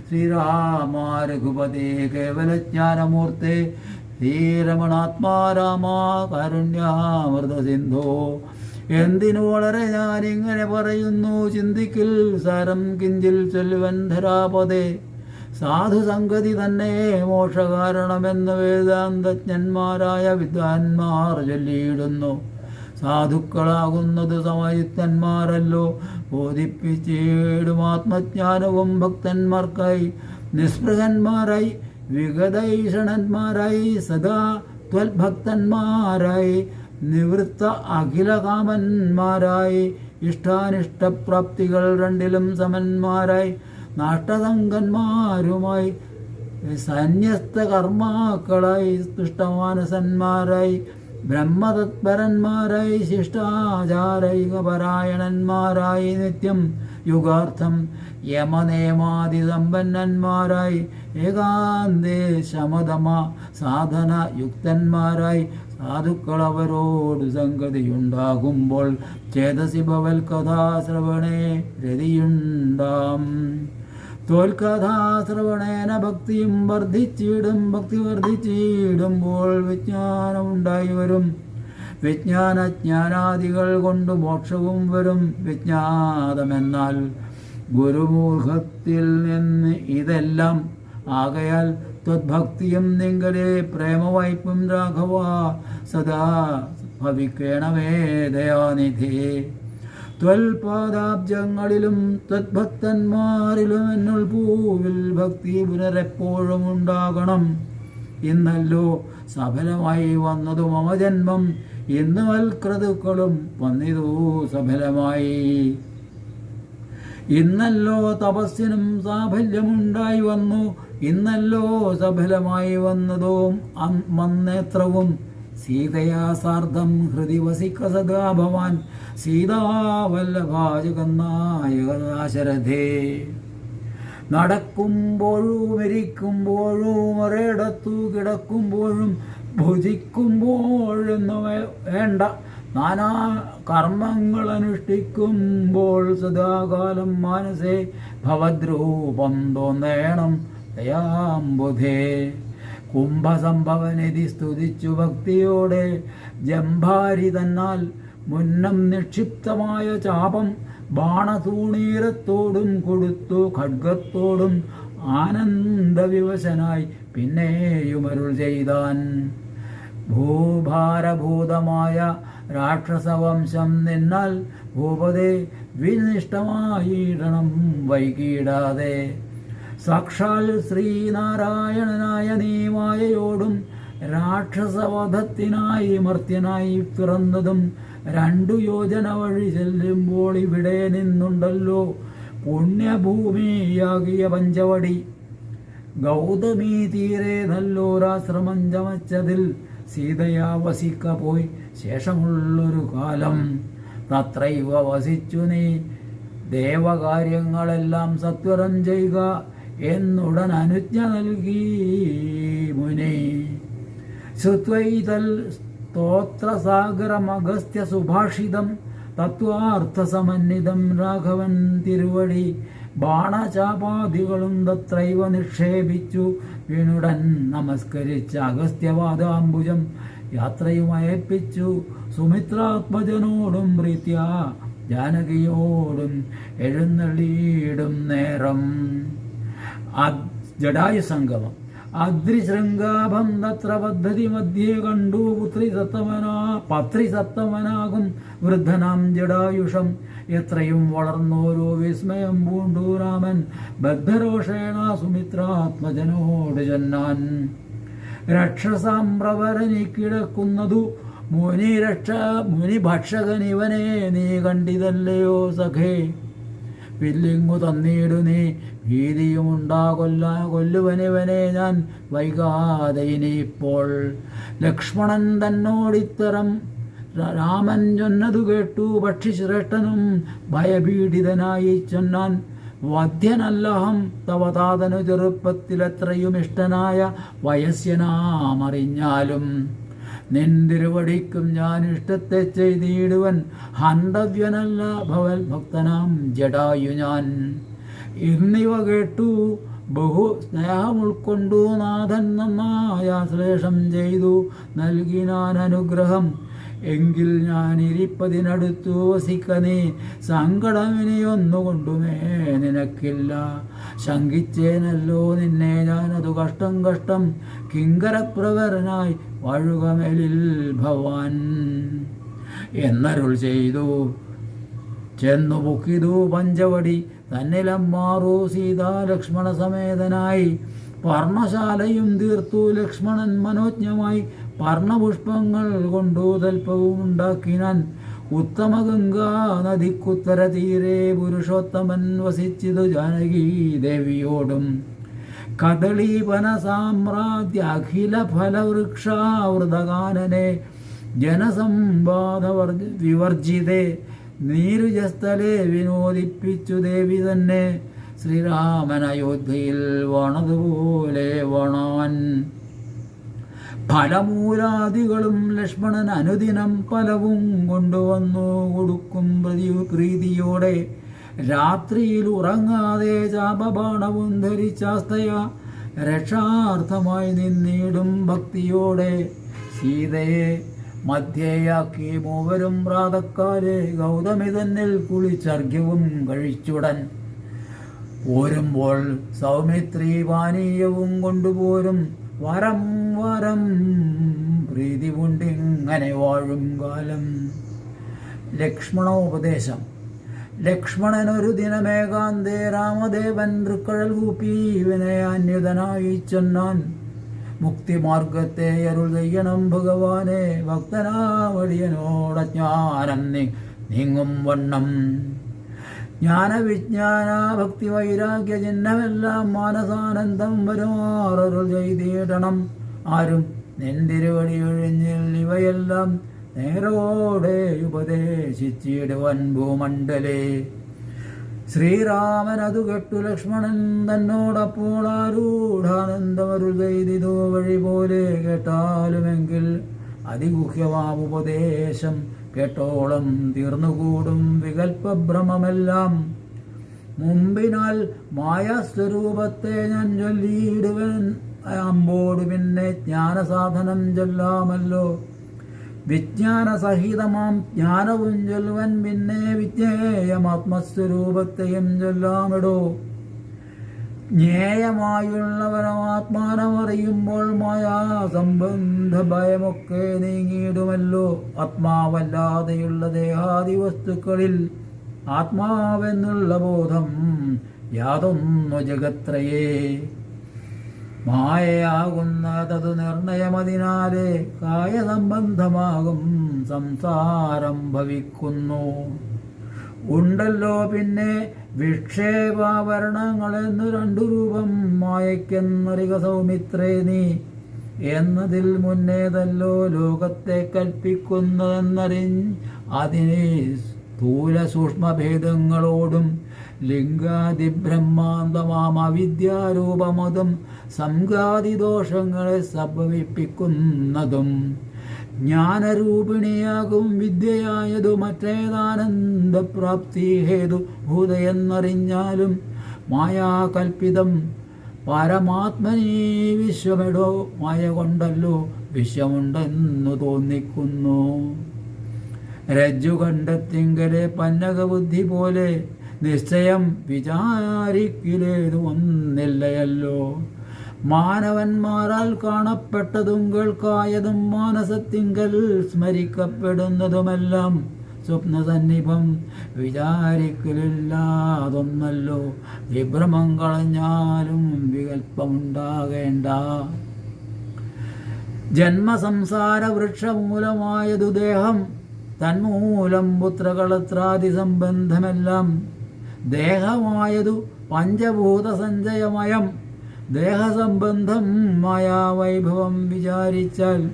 ശ്രീരാമ രഘുപതേ കേവലജ്ഞാനമൂർത്തേ ശ്രീരമണാത്മാ രാമ കാരുണ്യാമൃതസിന്ധോ. എന്തിനു വളരെ ഞാനിങ്ങനെ പറയുന്നു, ചിന്തിക്കിൽ സാരം കിഞ്ചിൽ ചൊല്ലുവൻ ധരാപതേ. സാധുസംഗതി തന്നെ മോക്ഷകാരണമെന്ന് വേദാന്തജ്ഞന്മാരായ വിദ്വാൻമാർ ചൊല്ലിയിടുന്നു. സാധുക്കളാകുന്നത് സമയുക്തന്മാരല്ലോ, ബോധിപ്പിച്ചിടും ആത്മജ്ഞാനവും ഭക്തന്മാർക്കായി. നിസ്പൃഹന്മാരായി വിഗതൈഷണന്മാരായി സദാ ത്വൽഭക്തന്മാരായി നിവൃത്ത അഖിലകാമന്മാരായി ഇഷ്ടാനിഷ്ടപ്രാപ്തികൾ രണ്ടിലും സമന്മാരായി നാഷ്ടസംഗന്മാരുമായി സന്യസ്ത കർമാക്കളായി തുഷ്ടമാനസന്മാരായി ബ്രഹ്മതത്പരന്മാരായി ശിഷ്ടാചാരൈകപരായണന്മാരായി നിത്യം യുഗാർത്ഥം യമനേമാതിസമ്പന്നന്മാരായി ഏകാന്തേ ശമതമ സാധന യുക്തന്മാരായി സാധുക്കളവരോട് സംഗതിയുണ്ടാകുമ്പോൾ ചേതസി ഭവൽ കഥാശ്രവണേ രതിയുണ്ടാം. തോൽക്കഥാശ്രവണേന ഭക്തിയും വർദ്ധിച്ചിടും. ഭക്തി വർദ്ധിച്ചിടുമ്പോൾ വിജ്ഞാനമുണ്ടായി വരും. വിജ്ഞാനജ്ഞാനാദികൾ കൊണ്ട് മോക്ഷവും വരും. വിജ്ഞാതമെന്നാൽ ഗുരുമൂർഖത്തിൽ നിന്ന് ഇതെല്ലാം ആകയാൽ ത്വദ്ഭക്തിയും നിങ്കലെ പ്രേമവായ്പും രാഘവ സദാ ഭവിക്കണമേ ദയാനിധി. ത്വൽപാദാബ്ജങ്ങളിലും ത്വദ്ഭക്തന്മാരിലും എന്നുൾ പൂവിൽ ഭക്തി പുനരെപ്പോഴും ഉണ്ടാകണം. ഇന്നല്ലോ സഫലമായി വന്നതു മമ ജന്മം, ഇന്ന് വൽക്രതുക്കളും വന്നിതു സഫലമായി. ഇന്നല്ലോ തപസ്സിനും സാഫല്യമുണ്ടായി വന്നു, ഇന്നല്ലോ സഫലമായി വന്നതും മന്നേത്രവും. സീതയാ സാർദ്ധം ഹൃദി വസിക്ക സദാ ഭവാൻ, സീതാവല്ലഭാജകനായകദാശരഥേ. നടക്കുമ്പോഴും ഇരിക്കുമ്പോഴും ഒരിടത്തു കിടക്കുമ്പോഴും ഭുജിക്കുമ്പോഴെന്നു വേണ്ട നാനാ കർമ്മങ്ങൾ അനുഷ്ഠിക്കുമ്പോൾ സദാകാലം മനസ്സേ ഭവദ്രൂപം തോന്നേണം ദയാംബുധേ. കുംഭസംഭവനിധി സ്തുതിച്ചു ഭക്തിയോടെ ജംഭാരി തന്നാൽ മുന്നം നിക്ഷിപ്തമായ ചാപം ബാണതൂണീരത്തോടും കൊടുത്തു ഖഡ്ഗത്തോടും ആനന്ദവിവശനായി പിന്നെയുമരുൾ ചെയ്താൻ. ഭൂഭാരഭൂതമായ രാക്ഷസവംശം നിന്നാൽ ഭൂപതേ വിനിഷ്ടമായിടണം വൈകിടാതെ. സാക്ഷാൽ ശ്രീനാരായണനായ നീ മായയോടും രാക്ഷസവധത്തിനായി മർത്യനായി പിറന്നതും 2 യോജന വഴി ചെല്ലുമ്പോൾ ഇവിടെ നിന്നുണ്ടല്ലോ പുണ്യഭൂമിയാകിയ പഞ്ചവടി. ഗൗതമീ തീരെ നല്ലോരാശ്രമം ചമച്ചതിൽ സീതയാ വസിക്ക പോയി ശേഷമുള്ളൊരു കാലം. തത്രൈവ വസിച്ചു നീ ദേവകാര്യങ്ങളെല്ലാം സത്വരം ചെയ്യുക എന്നുടൻ അനുജ്ഞ നൽകി മുനി. ശ്രുത്വൈതൽ സ്തോത്രസാഗരമഗസ്ത്യ സുഭാഷിതം തത്വാർത്ഥസമന്വിതം രാഘവൻ തിരുവടി. ബാണചാപാദികളും തത്രൈവ നിക്ഷേപിച്ചു വീണുടൻ നമസ്കരിച്ച അഗസ്ത്യവാദാംബുജം യാത്രയും അയപ്പിച്ചു. സുമിത്രാത്മജനോടും പ്രീത്യാ ജാനകിയോടും എഴുന്നള്ളിയിടും നേരം. ജടായു സംഗമം. അദ്രിശൃംഗാഭം തത്ര പദ്ധതി മധ്യേ കണ്ടു പത്രിസത്തമനാകും വൃദ്ധനാം ജടായുഷം. എത്രയും വളർന്നോരോ വിസ്മയം പൂണ്ടു രാമൻ ബദ്ധരോഷേണ സുമിത്രാത്മജനോട് ചെന്നാൻ. രക്ഷസാമ്രവരനി കിടക്കുന്നതു മുനിഭക്ഷകൻ ഇവനെ നീ കണ്ടിതല്ലയോ സഖേ. വില്ലിങ്ങു തന്നീടു നീ ഭീതിയുമുണ്ടാകൊല്ലുവനിവനെ ഞാൻ വൈകാതെ ഇനിയിപ്പോൾ. ലക്ഷ്മണൻ തന്നോടിത്തരം രാമൻ ചൊന്നതു കേട്ടു പക്ഷിശ്രേഷ്ഠനും ഭയപീഡിതനായി ചൊന്നാൻ. വധ്യനല്ലഹം തവ താതനു ചെറുപ്പത്തിലെത്രയും ഇഷ്ടനായ വയസ്യനാമറിഞ്ഞാലും നിന്തിരുവടിക്കും ഞാൻ ഇഷ്ടത്തെ ചെയ്തിടുവൻ. ഹന്തവ്യനല്ല ഭവൽ ഭക്തനാം ജടായു ഞാൻ. എന്നിവ കേട്ടു ബഹു സ്നേഹം ഉൾക്കൊണ്ടു നാഥൻ നന്നായ ശ്ലേഷം ചെയ്തു നൽകിനാൻ അനുഗ്രഹം. എങ്കിൽ ഞാൻ ഇരിപ്പതിനടുത്തു വസിക്ക നീ, സങ്കടമിനിയൊന്നുകൊണ്ടുമേ നിനക്കില്ല. ശങ്കിച്ചേനല്ലോ നിന്നെ ഞാനതു കഷ്ടം കഷ്ടം, കിങ്കരപ്രവരനായി വാഴുകമേലിൽ ഭവാൻ എന്നരുൾ ചെയ്തു. ചെന്നു പൊക്കിതു പഞ്ചവടി തന്നിലം മാറൂ സീതാ ലക്ഷ്മണ സമേതനായി. പർണശാലയും തീർത്തു ലക്ഷ്മണൻ മനോജ്ഞമായി, പർണപുഷ്പങ്ങൾ കൊണ്ടു തൽപ്പവും ഉണ്ടാക്കിനാൻ. ഉത്തമ ഗംഗാ നദിക്കുത്തര തീരെ പുരുഷോത്തമൻ വസിച്ചിതു ജാനകീ ദേവിയോടും. കദളീപന സാമ്രാജ്യ അഖില ഫലവൃക്ഷാവൃതകാനനെ, ജനസമ്പാദ വിവർജിതേ നീരുജസ്ഥലെ വിനോദിപ്പിച്ചു ദേവി തന്നെ. ശ്രീരാമൻ അയോധ്യയിൽ വണതുപോലെ വണാൻ. ഫലമൂലാദികളും ലക്ഷ്മണൻ അനുദിനം പലവും കൊണ്ടുവന്നു കൊടുക്കും പ്രീതിയോടെ. രാത്രിയിൽ ഉറങ്ങാതെ ചാപബാണവും ധരിച്ചാസ്തയ രക്ഷാർത്ഥമായി നിന്നിടും ഭക്തിയോടെ. സീതയെ മധ്യയാക്കി മൂവരും പ്രാതക്കാലെ ഗൗതമി തന്നിൽ കുളിച്ചർഘ്യവും കഴിച്ചുടൻ പോരുമ്പോൾ സൗമിത്രി പാനീയവും കൊണ്ടുപോരും. വരം വരം പ്രീതി കൊണ്ടിങ്ങനെ വാഴും കാലം. ലക്ഷ്മണോപദേശം. ലക്ഷ്മണനൊരു ദിനമേകാന്തേ രാമദേവൻ തൃക്കഴൽ കൂപ്പി വിനയാന്യുതനായി ചെന്നാൻ. മുക്തിമാർഗത്തെ അരുൾ ചെയ്യണം ഭഗവാനെ, ഭക്തനാവടിയനോടജ്ഞാനം നീങ്ങും വണ്ണം. ജ്ഞാനവിജ്ഞാന ഭക്തി വൈരാഗ്യ ചിഹ്നമെല്ലാം മാനസാനന്ദം വരുമാറരുൾ ചെയ്തിടണം. ആരും നിന്തിരുവടി ഒഴിഞ്ഞിൽ ഇവയെല്ലാം നേരോടെ ഉപദേശിച്ചിടുവൻ ഭൂമണ്ഡലേ. ശ്രീരാമൻ അതു കേട്ടു ലക്ഷ്മണൻ തന്നോടപ്പോൾ ആരൂഢാനന്ദമരുൾ ചെയ്തിതു വഴി പോലെ. കേട്ടാലുമെങ്കിൽ അതിഗുഹ്യമാമുപദേശം കേട്ടോളം തീർന്നുകൂടും വികൽപ്പഭ്രമമെല്ലാം. മുമ്പിനാൽ മായാസ്വരൂപത്തെ ഞാൻ ചൊല്ലിയിടുവൻ അമ്പോട് പിന്നെ ജ്ഞാനസാധനം ചൊല്ലാമല്ലോ. വിജ്ഞാനസഹിതമാം ജ്ഞാനവും ചൊല്ലുവൻ പിന്നെ വിജ്ഞേയമാത്മസ്വരൂപത്തെയും ചൊല്ലാമിടോ. ജ്ഞേയമായുള്ളവനാത്മാനമറിയുമ്പോൾ മായാസംബന്ധ ഭയമൊക്കെ നീങ്ങിയിടുമല്ലോ. ആത്മാവല്ലാതെയുള്ള ദേഹാദി വസ്തുക്കളിൽ ആത്മാവെന്നുള്ള ബോധം യാതൊന്നു ജഗത്രയേ. മായയാകുന്നതതു നിർണയമതിനാലെ കായസംബന്ധമാകും സംസാരം ഭവിക്കുന്നു. ഉണ്ടല്ലോ പിന്നെ വിക്ഷേപാവരണങ്ങളെന്നു രണ്ടു രൂപം മായയ്ക്കെന്നറിക സൗമിത്രേ നീ. എന്നതിൽ മുന്നേതല്ലോ ലോകത്തെ കൽപ്പിക്കുന്നതെന്നറിഞ്ഞ് സ്ഥൂല സൂക്ഷ്മഭേദങ്ങളോടും ലിംഗാദിബ്രഹ്മാന്തമാം അവിദ്യാരൂപമതും സംഘാതിദോഷങ്ങളെ സംഭവിപ്പിക്കുന്നതും. ജ്ഞാനരൂപിണിയാകും വിദ്യയായതു മറ്റേതാനന്ദപ്രാപ്തി ഹേതു ഭൂതയെന്നറിഞ്ഞാലും മായാകൽപ്പിതം പരമാത്മനീ വിശ്വമെടോ. മായ കൊണ്ടല്ലോ വിശ്വമുണ്ടെന്നു തോന്നിക്കുന്നു. രജ്ജു കണ്ടെത്തിങ്കലെ പന്നകബുദ്ധി പോലെ നിശ്ചയം വിചാരിക്കിലേതു ഒന്നില്ലയല്ലോ. മാനവന്മാരാൽ കാണപ്പെട്ടതും കേൾക്കായതും മാനസത്തിങ്കൽ സ്മരിക്കപ്പെടുന്നതുമെല്ലാം സ്വപ്നസന്നിഭം വിചാരിക്കലില്ലാതൊന്നല്ലോ. വിഭ്രമം കളഞ്ഞാലും വികല്പമുണ്ടാകേണ്ട. ജന്മസംസാര വൃക്ഷമൂലമായതു ദേഹം, തന്മൂലം പുത്രകളത്രാദി സംബന്ധമെല്ലാം. ദേഹമായതു പഞ്ചഭൂത സഞ്ചയമയം, ദേഹസംബന്ധം മായാവൈഭവം വിചാരിച്ചാൽ.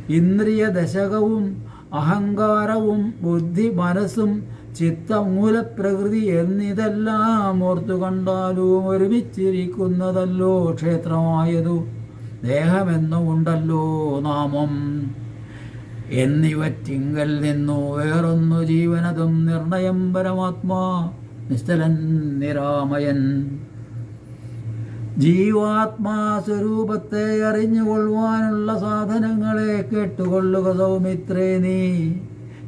ഇന്ദ്രിയ ദശകവും അഹങ്കാരവും ബുദ്ധി മനസ്സും ചിത്തമൂലപ്രകൃതി എന്നിതെല്ലാം ഓർത്തു കണ്ടാലും ഒരുമിച്ചിരിക്കുന്നതല്ലോ ക്ഷേത്രമായതു. ദേഹമെന്നുമുണ്ടല്ലോ നാമം. എന്നിവറ്റിങ്കൽ നിന്നു വേറൊന്നു ജീവനതും നിർണയം പരമാത്മാ നിശ്ചലൻ നിരാമയൻ. ജീവാത്മാ സ്വരൂപത്തെ അറിഞ്ഞുകൊള്ളുവാനുള്ള സാധനങ്ങളെ കേട്ടുകൊള്ളുക സൗമിത്രേ നീ.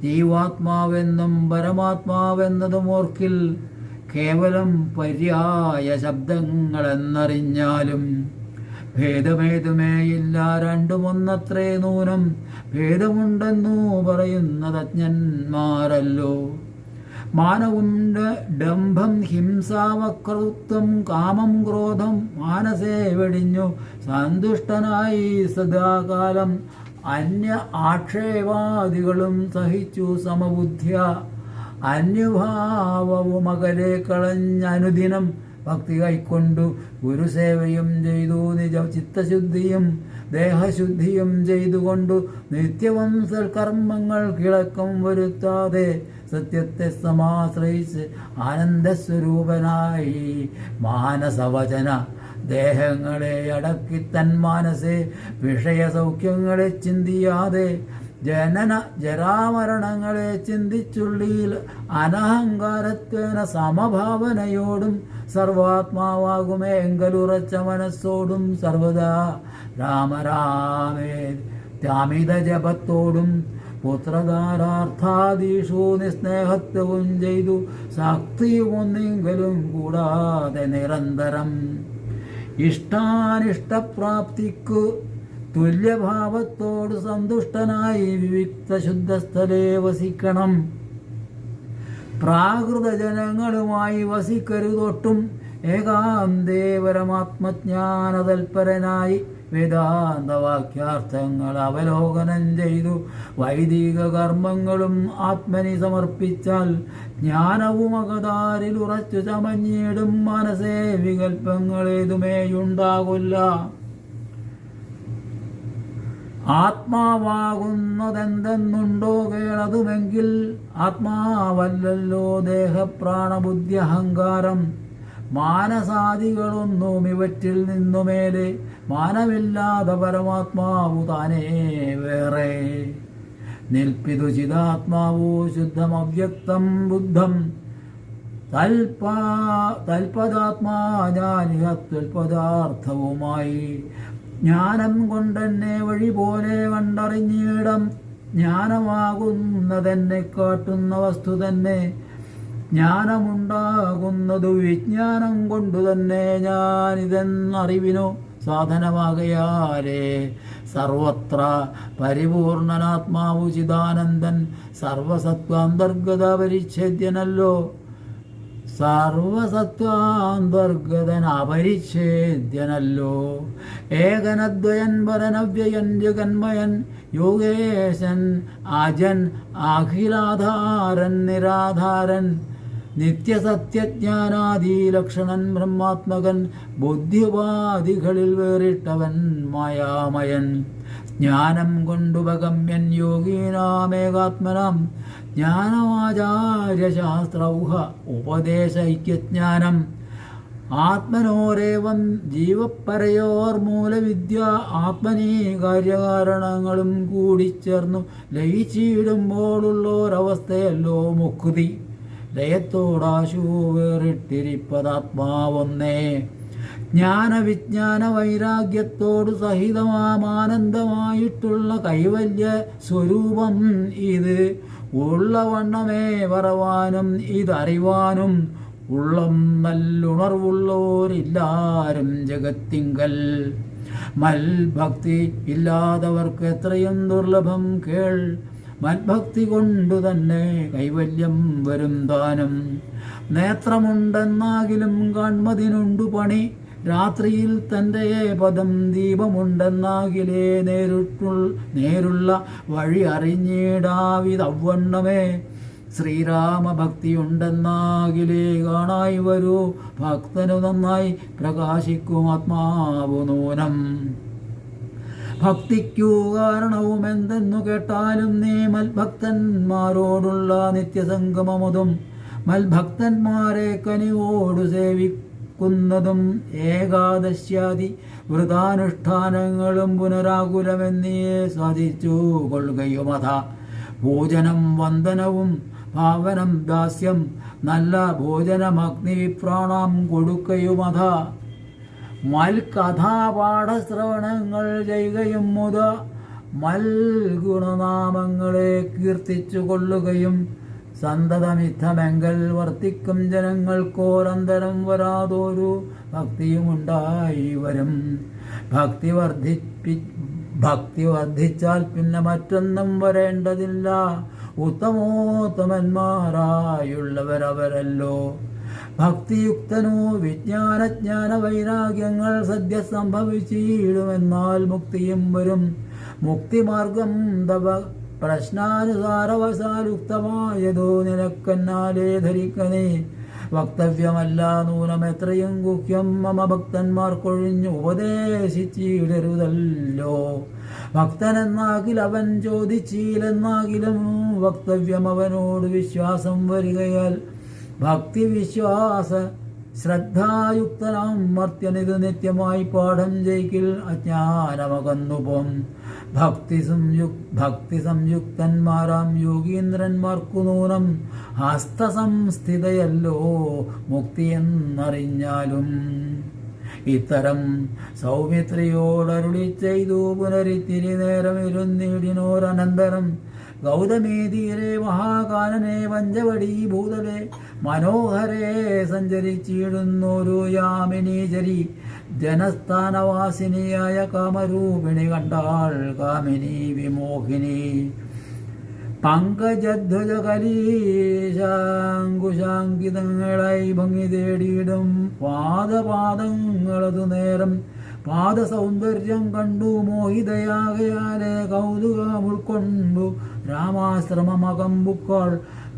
ജീവാത്മാവെന്നും പരമാത്മാവെന്നതും ഓർക്കിൽ, കേവലം പര്യായ ശബ്ദങ്ങളെന്നറിഞ്ഞാലും. ഭേദമേതുമേയില്ല, രണ്ടുമൊന്നത്രേ നൂനം, ഭേദമുണ്ടെന്നു പറയുന്നത് അജ്ഞന്മാരല്ലോ. മാനവും ഡംഭം ഹിംസാവക്രത്വം കാമം ക്രോധം മാനസേ വെടിഞ്ഞു സന്തുഷ്ടനായി സദാകാലം അന്യ ആക്ഷേപാദികളും സഹിച്ചു സമബുദ്ധ്യ. അന്യഭാവവും അകലെ കളഞ്ഞനുദിനം ഭക്തി കൈക്കൊണ്ടു ഗുരുസേവയും ചെയ്തു നിജ ചിത്തശുദ്ധിയും ദേഹശുദ്ധിയും ചെയ്തുകൊണ്ടു നിത്യവും സൽക്കർമ്മങ്ങൾ കിളക്കം വരുത്താതെ സത്യത്തെ സമാശ്രയിച്ച് ആനന്ദസ്വരൂപനായി മാനസവചന ദേഹങ്ങളെ അടക്കി തൻ മനസ്സെ വിഷയസൗഖ്യങ്ങളെ ചിന്തിയാതെ ജനന ജരാമരണങ്ങളെ ചിന്തിച്ചുള്ളിൽ അനഹങ്കാരത്വേന സമഭാവനയോടും സർവാത്മാവാകുമേ എങ്കലുറച്ച മനസ്സോടും സർവദാ രാമരാമേ ത്യാമിത ജപത്തോടും പുത്രധാരാർത്ഥാദീഷു നിസ്നേഹത്വവും ചെയ്തു ശക്തിയുമൊന്നെങ്കിലും കൂടാതെ നിരന്തരം ഇഷ്ടാനിഷ്ടപ്രാപ്തിക്കു തുല്യഭാവത്തോട് സന്തുഷ്ടനായി വിവിക്ത ശുദ്ധസ്ഥലേ വസിക്കണം. പ്രാകൃതജനങ്ങളുമായി വസിക്കരുതൊട്ടും. ഏകാന്തേ പരമാത്മജ്ഞാനതൽപരനായി വേദാന്തവാക്യാർത്ഥങ്ങൾ അവലോകനം ചെയ്തു വൈദിക കർമ്മങ്ങളും ആത്മനി സമർപ്പിച്ചാൽ ജ്ഞാനവും അകതാരിൽ ഉറച്ചു ചമഞ്ഞിടും. മനസ്സേ വികൽപ്പങ്ങളേതുമേയുണ്ടാകില്ല. ആത്മാവാകുന്നതെന്തെന്നുണ്ടോ കേളതുമെങ്കിൽ ആത്മാവല്ലല്ലോ ദേഹപ്രാണബുദ്ധി അഹങ്കാരം. മാനസാദികളൊന്നും ഇവറ്റിൽ നിന്നുമേലെ മാനമില്ലാതെ പരമാത്മാവു താനേ വേറെ നിൽപ്പിതു ചിദാത്മാവു ശുദ്ധമവ്യക്തം ബുദ്ധം തൽപദാത്മാ ജ്ഞാനികത്വൽപദാർത്ഥവുമായി ജ്ഞാനം കൊണ്ടെന്നെ വഴി പോലെ കണ്ടറിഞ്ഞിടം. ജ്ഞാനമാകുന്നതെന്നെ കാട്ടുന്ന വസ്തു തന്നെ. ജ്ഞാനമുണ്ടാകുന്നതു വിജ്ഞാനം കൊണ്ടു തന്നെ ഞാനിതെന്നറിവിനോ സാധനമാകയാലേ സർവത്ര പരിപൂർണനാത്മാവു ചിദാനന്ദൻ സർവസത്വാന്തർഗത പരിച്ഛേദ്യനല്ലോ. സർവസത്വാന്തർഗതൻ അപരിച്ഛേദ്യനല്ലോ. ഏകനദ്വയൻ പരനവ്യയൻ ജഗന്മയൻ യോഗേശൻ അജൻ അഖിലാധാരൻ നിരാധാരൻ നിത്യസത്യജ്ഞാനാദിലക്ഷണൻ ബ്രഹ്മാത്മകൻ ബുദ്ധിവാദികളിൽ വേറിട്ടവൻ മായാമയൻ. ജ്ഞാനം കൊണ്ടുപഗമ്യൻ യോഗീനാമേകാത്മനാം ജ്ഞാനമാചാര്യശാസ്ത്രൗഹ ഉപദേശൈക്യജ്ഞാനം. ആത്മനോരേവം ജീവപ്പരയോർമൂലവിദ്യ ആത്മനീ കാര്യകാരണങ്ങളും കൂടിച്ചേർന്നു ലയിച്ചിടുമ്പോഴുള്ളൊരവസ്ഥയല്ലോ മുക്തി. ലയത്തോടാശു വേറിട്ടിരിപ്പതാത്മാവൊന്നേ. ജ്ഞാനവിജ്ഞാന വൈരാഗ്യത്തോടു സഹിതമാനന്ദമായിട്ടുള്ള കൈവല്യ സ്വരൂപം ഇത്. ഉള്ളവണ്ണമേ പറവാനും ഇതറിവാനും ഉള്ളം നല്ലുണർവുള്ളോരില്ലാരും ജഗത്തിങ്കൽ. മൽഭക്തി ഇല്ലാത്തവർക്ക് എത്രയും ദുർലഭം കേൾ. മൽഭക്തി കൊണ്ടു തന്നെ കൈവല്യം വരും താനും. നേത്രമുണ്ടെന്നാകിലും കാൺമതിനുണ്ടു പണി. രാത്രിയിൽ തൻ്റെ പദം ദീപമുണ്ടെന്നാകിലേ നേരുള്ള വഴി അറിഞ്ഞിടാവിതവണ്ണമേ. ശ്രീരാമഭക്തിയുണ്ടെന്നാകിലേ കാണായി വരൂ ഭക്തനു നന്നായി പ്രകാശിക്കും ആത്മാവു നൂനം. ഭക്തിക്കു കാരണവും എന്തെന്നു കേട്ടാലും നീ മൽഭക്തന്മാരോടുള്ള നിത്യസംഗമമുതും മൽഭക്തന്മാരെ കനിവോടു സേവിക്കുന്നതും ഏകാദശ്യാദി വൃതാനുഷ്ഠാനങ്ങളും പുനരാകുലമെന്നിയെ സാധിച്ചു കൊള്ളുകയുമഥ. പൂജനം വന്ദനവും ഭാവനം ദാസ്യം നല്ല ഭോജനമഗ്നിവിപ്രാണാം കൊടുക്കയുമഥ. മൽകഥാപാഠശ്രവണങ്ങൾ ചെയ്യുകയും മൽഗുണനാമങ്ങളെ കീർത്തിച്ചു കൊള്ളുകയും സന്തതമിത്തമെങ്കൽ വർത്തിക്കും ജനങ്ങൾക്കോരന്തരം വരാതൊരു ഭക്തിയുമുണ്ടായി വരും. ഭക്തി വർദ്ധിച്ചാൽ പിന്നെ മറ്റൊന്നും വരേണ്ടതില്ല. ഉത്തമോത്തമന്മാരായുള്ളവരവരല്ലോ. ഭക്തിയുക്തനോ വിജ്ഞാനജ്ഞാന വൈരാഗ്യങ്ങൾ സദ്യ സംഭവിച്ചിടുമെന്നാൽ മുക്തിയും വരും. മുക്തിമാർഗം തവ പ്രശ്നാനുസാരവശാലുക്തമായതോ നിനക്കെന്നാലേ ധരിക്കനേ. വക്തവ്യമല്ല നൂനമെത്രയും ഗുഹ്യം മമ ഭക്തന്മാർക്കൊഴിഞ്ഞു ഉപദേശിച്ചിടരുതല്ലോ. ഭക്തനെന്നാകിൽ അവൻ ചോദിച്ചില്ലെന്നാകിലും വക്തവ്യം അവനോട് വിശ്വാസം വരികയാൽ ഭക്തി വിശ്വാസ ശ്രദ്ധായുക്തനാം മർത്യനിത് നിത്യമായി പാഠം ചെയ്കിൽ അജ്ഞാനമകന്നുപോം. ഭക്തി സംയുക്തന്മാരാം യോഗീന്ദ്രന്മാർക്കു നൂനം ഹസ്തസംസ്ഥിതയല്ലോ മുക്തിയെന്നറിഞ്ഞാലും. ഇത്തരം സൗമിത്രിയോടരുളി ചെയ്തു പുനരിത്തിരി നേരം ഇരുന്നിടിനോരനന്തരം ഗൗതമീതീരെ മഹാകാനനെ പഞ്ചവടി ഭൂതലെ മനോഹരെ സഞ്ചരിച്ചിടുന്നൊരു യാമിനീചരി ജനസ്ഥാനവാസിനിയായ കാമരൂപിണി കണ്ടാൾ കാമിനി വിമോഹിനി. പങ്കജധ്വജ കലീശാങ്കുശാങ്കിതങ്ങളായി ഭംഗി തേടിയിടും പാദപാദങ്ങളതു നേരം പാദസൗന്ദര്യം കണ്ടു മോഹിതയാകയാലെ കൗതുകം ഉൾക്കൊണ്ടു രാമാശ്രമമകമ്പുക്കൾ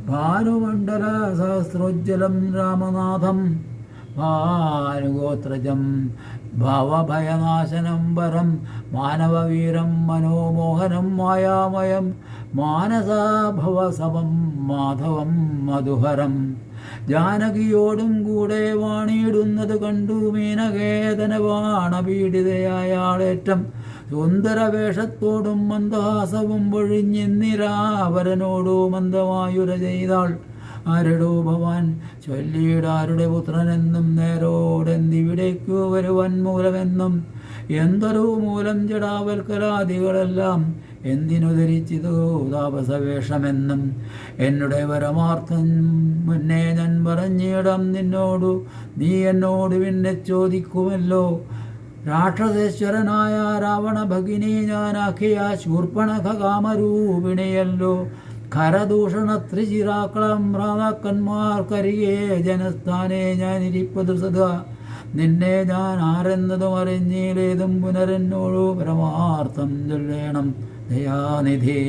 ഭാനുമണ്ഡല സഹസ്രോജ്വലം രാമനാഥം ഭാനുഗോത്രജം ഭവഭയനാശനം വരം മാനവവീരം മനോമോഹനം മായാമയം മാനസാഭവസമം മാധവം മധുഹരം. ജാനകിയോടും കൂടെ വാണിയിടുന്നത് കണ്ടു മീനകേതനവാണപീഡിതയായാളേറ്റം സുന്ദരവേഷത്തോടും മന്ദഹാസവും പൊഴിഞ്ഞെന്നിരാവരനോടു മന്ദമായുര ചെയ്താൾ. ആരടോ ഭവാൻ ചൊല്ലിയിടാരുടെ പുത്രനെന്നും നേരോടെന്തിവിടേക്കു വരുവൻ മൂലമെന്നും എന്തൊരു മൂലം ജടാവൽക്കലാദികളെല്ലാം എന്തിനു ധരിച്ചിതോ താപസവേഷമെന്നും എന്നുടെ പരമാർത്ഥം മുന്നേ ഞാൻ പറഞ്ഞിടം നിന്നോടു നീ എന്നോട് പിന്നെ ചോദിക്കുമല്ലോ. രാക്ഷസേശ്വരനായ രാവണ ഭഗിനി ഞാനാക്കിയ ശൂർപ്പണഖ കാമരൂപിണിയല്ലോ. ഖരദൂഷണത്രിചിരാക്കളം ഭ്രാതാക്കന്മാർക്കരികെ ജനസ്ഥാനെ ഞാനിരിപ്പതു സദാ. നിന്നെ ഞാൻ ആരെന്നതും അറിഞ്ഞിലേതും പുനരെന്നോടു പരമാർത്ഥം ചൊല്ലേണം ദയാനിധി.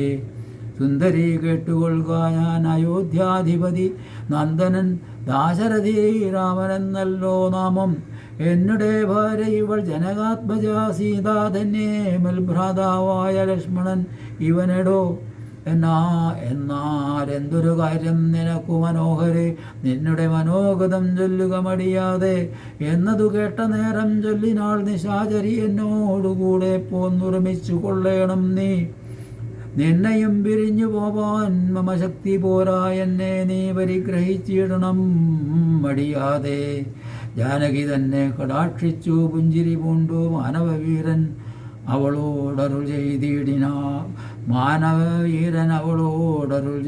സുന്ദരി കേട്ടുകൊള്ളുക, ഞാൻ അയോധ്യാധിപതി നന്ദനൻ ദാശരഥി രാമനെന്നല്ലോ നാമം. എന്നുടെ ഭാര്യ ഇവൾ ജനകാത്മജ സീതാ തന്നെ മൽഭ്രാതാവായ ലക്ഷ്മണൻ ഇവനെടോ. എന്നാലെന്തൊരു കാര്യം നിനക്കു മനോഹരെ, നിന്നുടെ മനോഗതം ചൊല്ലുക മടിയാതെ എന്നതു കേട്ട നേരം ചൊല്ലിനാൾ നിശാചരി എന്നോടുകൂടെ പോന്നുറമിച്ചു കൊള്ളേണം നീ. നിന്നെയും പിരിഞ്ഞു പോവാൻ മമ ശക്തി പോരാ, എന്നെ നീ പരിഗ്രഹിച്ചിടണം മടിയാതെ. ജാനകി തന്നെ കടാക്ഷിച്ചു പുഞ്ചിരി പൂണ്ടു മാനവവീരൻ അവളോടരുൾ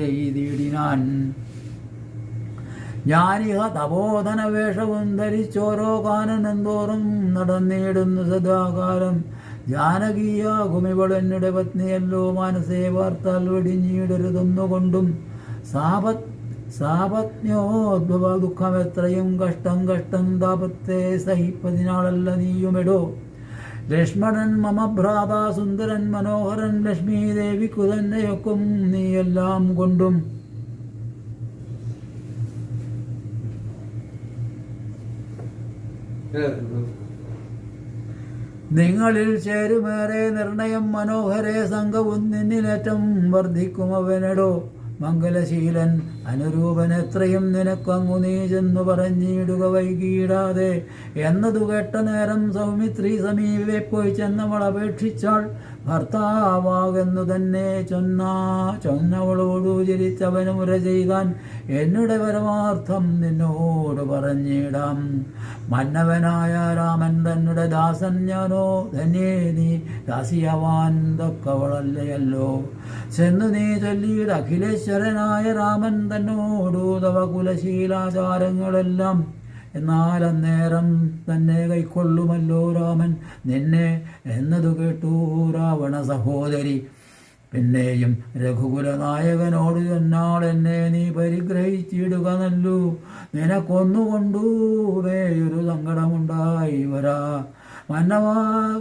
ചെയ്തിടിനാൻ. ഞാനിഹ തപോധന വേഷവും ധരിച്ചോരോ കാനനെന്തോറും നടന്നിടുന്നു സദാകാലം. ജാനകിയാകുമിവൾ എന്നുടെ പത്നിയല്ലോ, മനസ്സേ വാർത്താൽ വെടിഞ്ഞിടരുതൊന്നുകൊണ്ടും. സാപത്ന്യോദ്ഭവ ദുഃഖമെത്രയും കഷ്ടം താപത്തെ സഹിപ്പതിനാളല്ല നീയുമെടോ. ലക്ഷ്മണൻ മമ ഭ്രാത സുന്ദരൻ മനോഹരൻ, ലക്ഷ്മി ദേവിക്കു തന്നെയൊക്കും നീയെല്ലാം കൊണ്ടും. നിങ്ങളിൽ ചേരുമേറെ നിർണയം മനോഹരെ, സംഘവും നിന്നിലേറ്റം വർദ്ധിക്കും അവനെടോ. മംഗലശീലൻ അനുരൂപൻ എത്രയും നിനക്കങ്ങു നീ ചെന്നു പറഞ്ഞിടുക വൈകിയിടാതെ എന്നതു കേട്ട നേരം സൗമിത്രി സമീപെ പോയി ചെന്നവൾ അപേക്ഷിച്ചാൾ. ഭർത്താവാകുന്നു തന്നെ ചൊന്നവളോടു ചിരിച്ചവന് മുര ചെയ്താൻ എന്നുടെ പരമാർത്ഥം നിന്നോട് പറഞ്ഞിടാം. മന്നവനായ രാമൻ തന്നെ ദാസൻ ഞാനോ ധന്യേ നീ ദാസിയാവാൻ തൊക്കവളല്ലയല്ലോ. ചെന്നു നീ ചൊല്ലിയിട അഖിലേശ്വരനായ രാമൻ തന്നോടു തവ കുലശീലാചാരങ്ങളെല്ലാം. എന്നാൽ അന്നേരം തന്നെ കൈക്കൊള്ളുമല്ലോ രാമൻ നിന്നെ എന്നതു കേട്ടു രാവണ സഹോദരി. പിന്നെയും രഘുകുലനായകനോട് ചെന്നാൾ എന്നെ നീ പരിഗ്രഹിച്ചിടുക നല്ലു. നിനക്കൊന്നുകൊണ്ടൂവേയൊരു സങ്കടമുണ്ടായി വരാ. മന്നവാ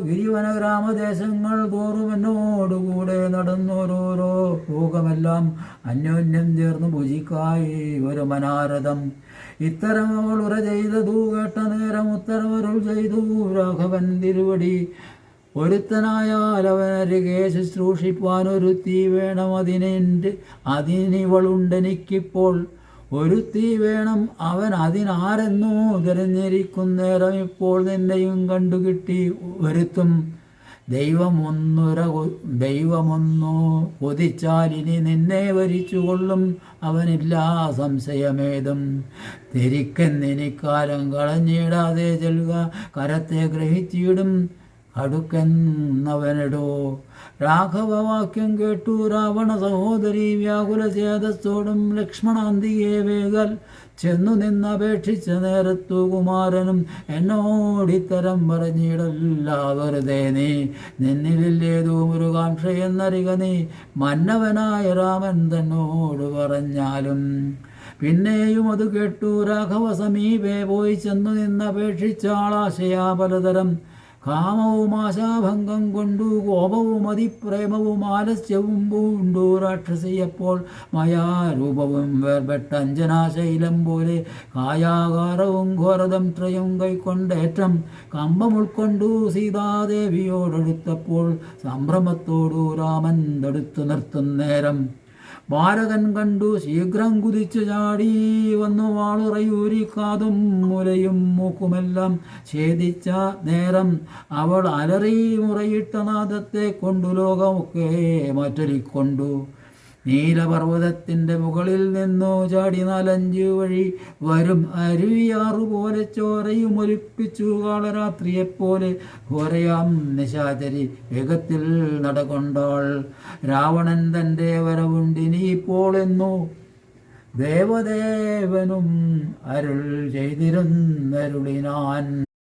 ഗിരിവന ഗ്രാമദേശങ്ങൾ തോറും എന്നോടുകൂടെ നടന്നോരോരോ ഭോഗമെല്ലാം അന്യോന്യം ചേർന്ന് ഭുജിക്കായി ഒരു മനാരഥം. ഇത്തരം അവൾ ഉറ ചെയ്തതു കേട്ട നേരം ഉത്തരവരുൾ ചെയ്തു രാഘവൻ തിരുവടി. ഒരുത്തനായാൽ അവനരികെ ശുശ്രൂഷിപ്പാൻ ഒരുത്തി വേണം. അതിനിവളുണ്ടെനിക്കിപ്പോൾ ഒരുത്തി വേണം. അവൻ അതിനാരെന്നോ തിരഞ്ഞിരിക്കുന്നേരം ഇപ്പോൾ നിന്നെയും കണ്ടുകിട്ടി വരുത്തും. ദൈവമൊന്നോ കൊതിച്ചാലിനി നിന്നെ വരിച്ചുകൊള്ളും. അവനില്ലാ സംശയമേതും. തിരിക്കെന്നിനിക്കാലം കളഞ്ഞിടാതെ ചെല്ലുക. കരത്തെ ഗ്രഹിച്ചിടും അടുക്കെന്നവനെടോ. രാഘവവാക്യം കേട്ടു രാവണ സഹോദരി വ്യാകുല ചേതസ്സോടും ലക്ഷ്മണാന്തിയെ വേഗൽ ചെന്നു നിന്നപേക്ഷിച്ച നേരത്തു കുമാരനും എന്നോടിത്തരം പറഞ്ഞിടല്ല വെറുതെ നീ. നിന്നിലേതോ മൃഗാംക്ഷയെന്നറിക നീ. മന്നവനായ രാമൻ തന്നോട് പറഞ്ഞാലും. പിന്നെയും അത് കേട്ടു രാഘവ സമീപേ പോയി ചെന്നു നിന്നപേക്ഷിച്ചാളാശയാ പലതരം. കാമവും ആശാഭംഗം കൊണ്ടു കോപവും അതിപ്രേമവും ആലസ്യവും പൂണ്ടു രാക്ഷസിയപ്പോൾ മയാരൂപവും വേർപെട്ട അഞ്ജനാശൈലം പോലെ കായാകാരവും ഘോരതം ത്രയം കൈക്കൊണ്ടേറ്റം കമ്പം ഉൾക്കൊണ്ടു സീതാദേവിയോടടുത്തപ്പോൾ സംഭ്രമത്തോടു രാമൻ തടുത്തു നിർത്തുന്നേരം ബാലകൻ കണ്ടു ശീഘ്രം കുതിച്ചു ചാടി വന്നു വാളുറയൂരി കാതും മുലയും മൂക്കുമെല്ലാം ഛേദിച്ച നേരം അവൾ അലറി മുറയിട്ട നാദത്തെ കൊണ്ടു ലോകമൊക്കെ മാറ്റൊലിക്കൊണ്ടു. നീലപർവ്വതത്തിൻ്റെ മുകളിൽ നിന്നു ചാടി 4-5 വഴി വരും അരുവിയാറുപോലെ ചോരയും ഒലിപ്പിച്ചു കാളരാത്രിയെപ്പോലെ ഘോരയാം നിശാചരി വേഗത്തിൽ നടകൊണ്ടാൾ. രാവണൻ തൻ്റെ വരവുണ്ടിനിപ്പോൾ എന്നു ദേവദേവനും അരുൾ ചെയ്തിരുന്നരുളിനാൻ.